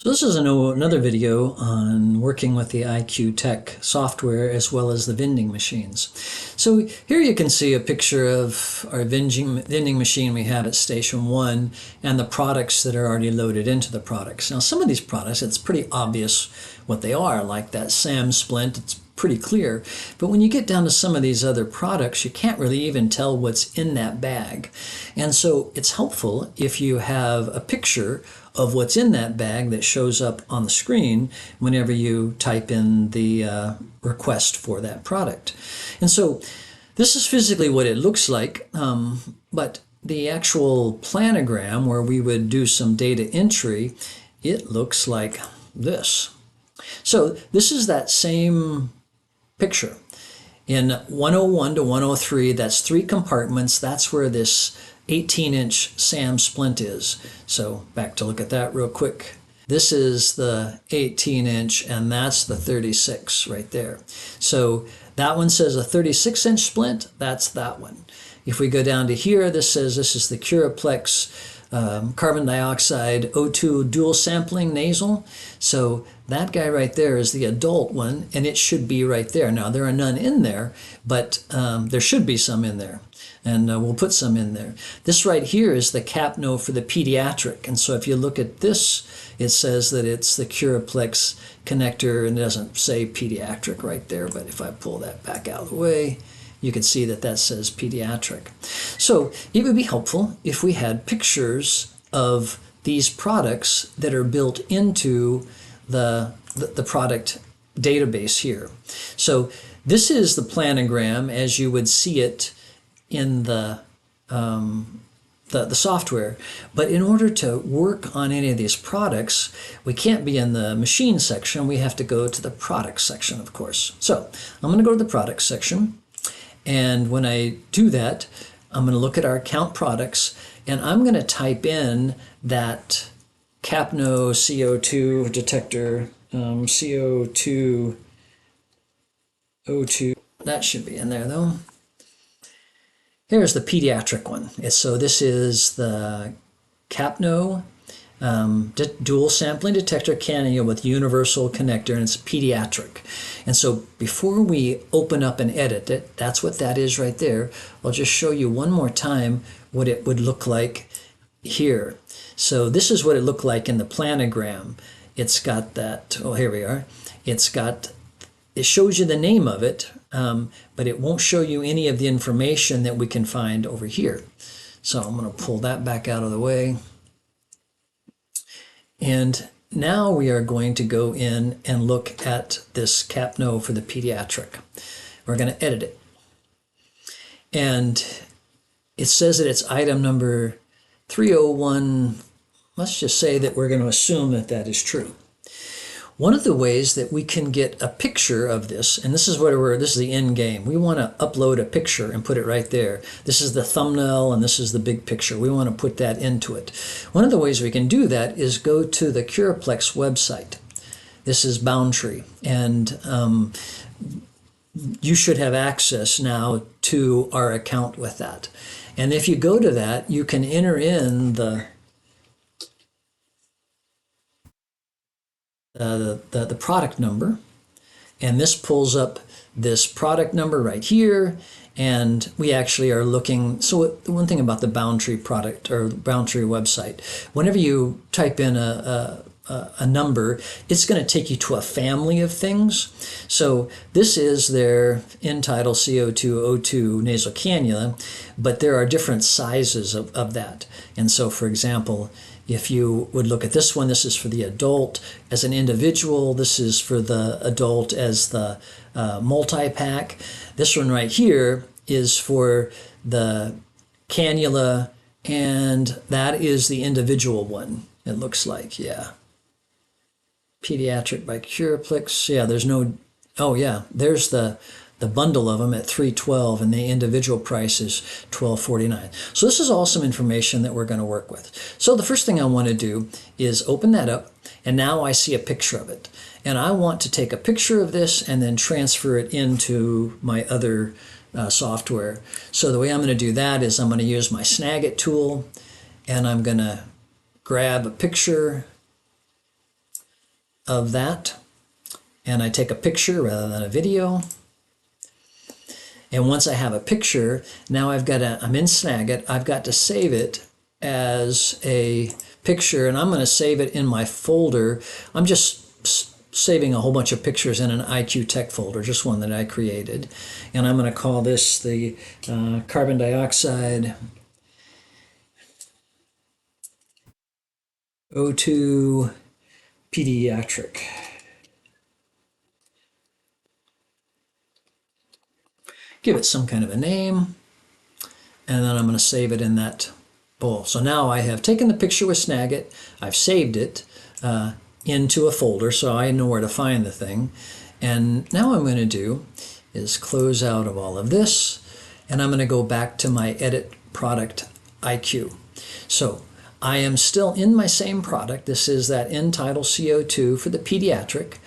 So this is another video on working with the IQTech software as well as the vending machines. So here you can see a picture of our vending machine we have at Station 1 and the products that are already loaded into the products. Now some of these products, it's pretty obvious what they are, like that Sam Splint, it's pretty clear. But when you get down to some of these other products, you can't really even tell what's in that bag. And so it's helpful if you have a picture of what's in that bag that shows up on the screen whenever you type in the request for that product. And so this is physically what it looks like, but the actual planogram where we would do some data entry, it looks like this. So this is that same picture. In 101 to 103, that's 3 compartments. That's where this 18-inch Sam Splint is. So back to look at that real quick. This is the 18-inch and that's the 36 right there. So that one says a 36-inch splint, that's that one. If we go down to here, this says this is the Curaplex carbon dioxide O2 dual sampling nasal. So that guy right there is the adult one, and it should be right there. Now there are none in there, but there should be some in there, and we'll put some in there. This right here is the Capno for the pediatric, and so if you look at this, it says that it's the Curaplex connector, and it doesn't say pediatric right there, but if I pull that back out of the way, you can see that that says pediatric. So it would be helpful if we had pictures of these products that are built into the product database here. So this is the planogram as you would see it in the software. But in order to work on any of these products, we can't be in the machine section. We have to go to the product section, of course. So I'm going to go to the product section. And when I do that, I'm going to look at our count products, and I'm going to type in that Capno CO2 detector, CO2 O2. That should be in there though. Here's the pediatric one. So this is the Capno dual sampling detector cannula with universal connector, and it's pediatric. And so before we open up and edit it, that's what that is right there. I'll just show you one more time what it would look like here. So this is what it looked like in the planogram. It's got that, oh, here we are. It shows you the name of it, but it won't show you any of the information that we can find over here. So I'm going to pull that back out of the way. And now we are going to go in and look at this Capno for the pediatric. We're going to edit it. And it says that it's item number 301. Let's just say that we're going to assume that that is true. One of the ways that we can get a picture of this, and this is the end game. We want to upload a picture and put it right there. This is the thumbnail and this is the big picture. We want to put that into it. One of the ways we can do that is go to the Curaplex website. This is Boundtree, and you should have access now to our account with that. And if you go to that, you can enter in the product number, and this pulls up this product number right here, and we actually are looking. So the one thing about the Boundtree product or Boundtree website, whenever you type in a number, it's going to take you to a family of things. So this is their Entitle CO2 O2 nasal cannula, but there are different sizes of that. And so, for example, if you would look at this one, this is for the adult as an individual. This is for the adult as the multi-pack. This one right here is for the cannula, and that is the individual one, it looks like, yeah. Pediatric by Curaplex. Yeah, there's no, oh yeah, there's the bundle of them at $312, and the individual price is $1249. So this is all some information that we're going to work with. So the first thing I want to do is open that up, and now I see a picture of it. And I want to take a picture of this and then transfer it into my other software. So the way I'm going to do that is I'm going to use my Snagit tool, and I'm going to grab a picture of that, and I take a picture rather than a video. And once I have a picture, now I'm in Snagit, I've got to save it as a picture, and I'm going to save it in my folder. I'm just saving a whole bunch of pictures in an IQTech folder, just one that I created. And I'm going to call this the carbon dioxide O2 pediatric. Give it some kind of a name, and then I'm going to save it in that bowl. So now I have taken the picture with Snagit, I've saved it into a folder so I know where to find the thing. And now what I'm going to do is close out of all of this, and I'm going to go back to my edit product IQ. So I am still in my same product. This is that end title CO2 for the pediatric,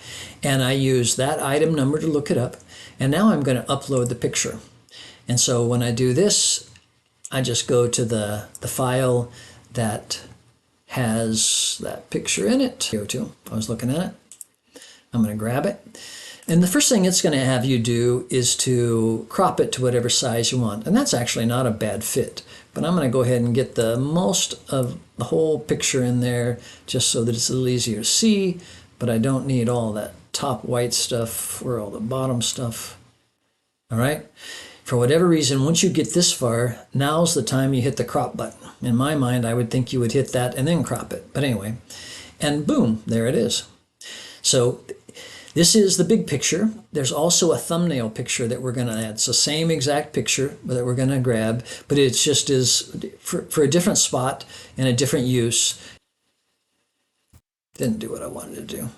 and I use that item number to look it up. And now I'm going to upload the picture. And so when I do this, I just go to the file that has that picture in it. CO2, I was looking at it. I'm going to grab it. And the first thing it's going to have you do is to crop it to whatever size you want. And that's actually not a bad fit. But I'm going to go ahead and get the most of the whole picture in there just so that it's a little easier to see. But I don't need all that top white stuff or all the bottom stuff. All right. For whatever reason, once you get this far, now's the time you hit the crop button. In my mind, I would think you would hit that and then crop it. But anyway, and boom, there it is. So this is the big picture. There's also a thumbnail picture that we're going to add. It's the same exact picture that we're going to grab, but it's just is for a different spot and a different use. Didn't do what I wanted to do.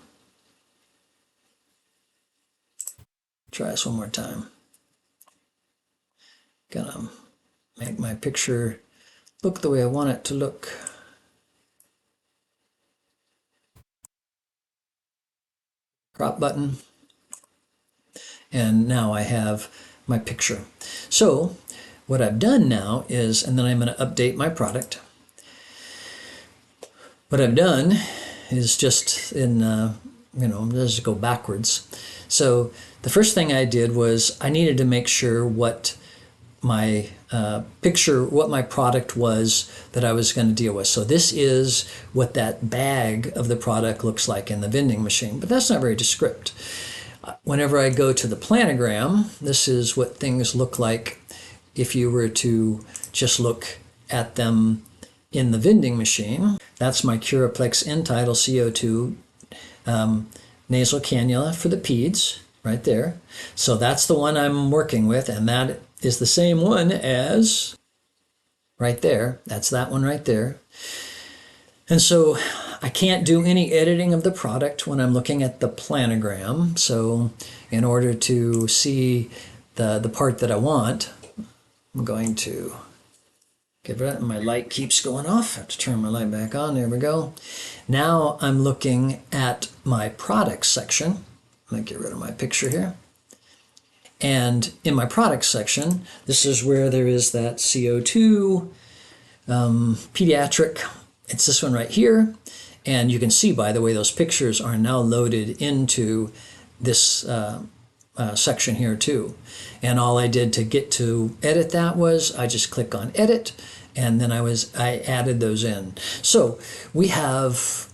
Try this one more time. Gonna make my picture look the way I want it to look. Crop button. And now I have my picture. So what I've done now is, and then I'm going to update my product. What I've done is just just go backwards. So the first thing I did was I needed to make sure what my what my product was that I was going to deal with. So this is what that bag of the product looks like in the vending machine, but that's not very descriptive. Whenever I go to the planogram, this is what things look like if you were to just look at them in the vending machine. That's my Curaplex N-Tidal CO2 nasal cannula for the peds right there. So that's the one I'm working with, and that is the same one as right there. That's that one right there. And so I can't do any editing of the product when I'm looking at the planogram. So in order to see the part that I want, I'm going to give it, my light keeps going off. I have to turn my light back on. There we go. Now I'm looking at my products section. I'm going to get rid of my picture here. And in my products section, this is where there is that CO2 pediatric. It's this one right here. And you can see, by the way, those pictures are now loaded into this section here too. And all I did to get to edit that was I just click on edit, and then I added those in. So we have,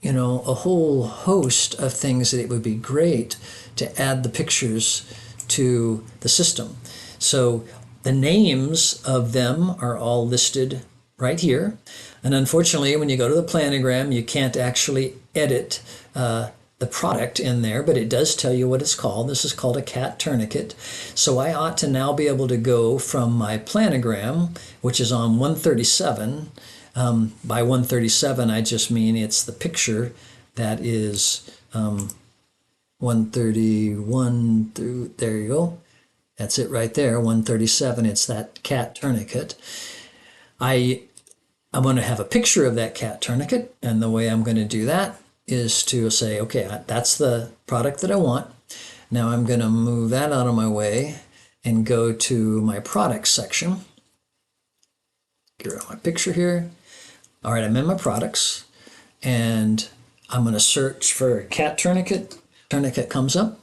a whole host of things that it would be great to add the pictures to the system. So the names of them are all listed right here. And unfortunately, when you go to the planogram, you can't actually edit the product in there, but it does tell you what it's called. This is called a cat tourniquet. So I ought to now be able to go from my planogram, which is on 137. By 137, I just mean it's the picture that is 131 through, there you go. That's it right there, 137. It's that cat tourniquet. I'm going to have a picture of that cat tourniquet, and the way I'm going to do that is to say, okay, that's the product that I want. Now I'm going to move that out of my way and go to my products section. Get rid of my picture here. All right, I'm in my products, and I'm going to search for cat tourniquet. Tourniquet comes up,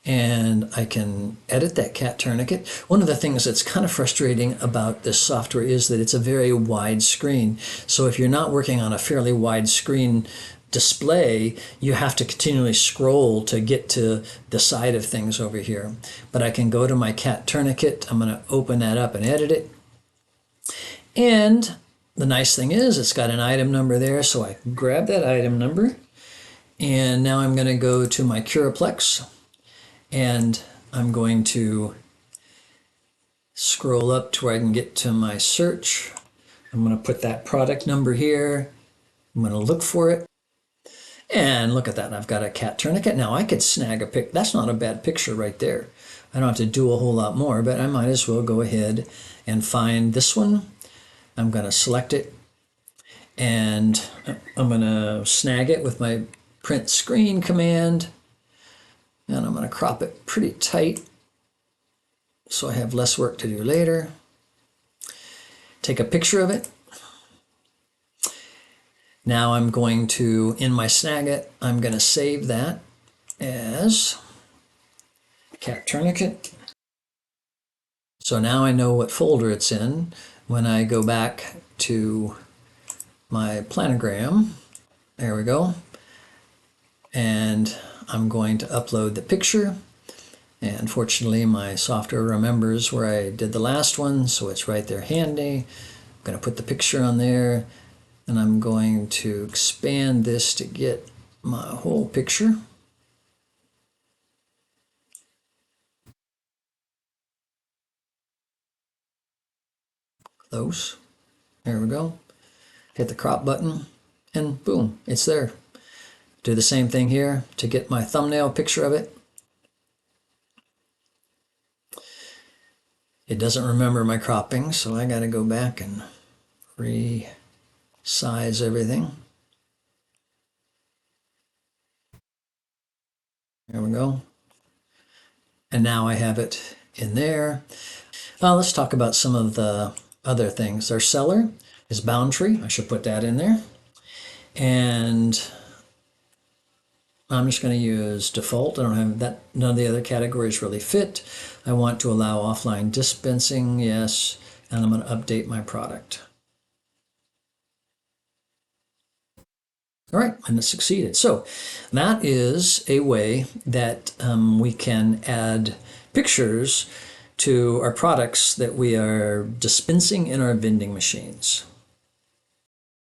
and I can edit that cat tourniquet. One of the things that's kind of frustrating about this software is that it's a very wide screen. So if you're not working on a fairly wide screen display, you have to continually scroll to get to the side of things over here. But I can go to my cat tourniquet. I'm going to open that up and edit it. And the nice thing is it's got an item number there, so I can grab that item number. And now I'm going to go to my Curiplex, and I'm going to scroll up to where I can get to my search. I'm going to put that product number here. I'm going to look for it. And look at that, I've got a cat tourniquet. Now I could snag a pic. That's not a bad picture right there. I don't have to do a whole lot more, but I might as well go ahead and find this one. I'm going to select it, and I'm going to snag it with my print screen command, and I'm going to crop it pretty tight so I have less work to do later. Take a picture of it. Now I'm going to, in my Snagit, I'm going to save that as cat tourniquet. So now I know what folder it's in. When I go back to my planogram, there we go, and I'm going to upload the picture. And fortunately, my software remembers where I did the last one, so it's right there handy. I'm going to put the picture on there, and I'm going to expand this to get my whole picture. Close. There we go. Hit the crop button, and boom, it's there. Do the same thing here to get my thumbnail picture of it. It doesn't remember my cropping, so I got to go back and resize everything. There we go. And now I have it in there. Let's talk about some of the other things. Our seller is Boundtree. I should put that in there. And I'm just going to use default. I don't have that. None of the other categories really fit. I want to allow offline dispensing, yes. And I'm going to update my product. All right, and it succeeded. So that is a way that we can add pictures to our products that we are dispensing in our vending machines.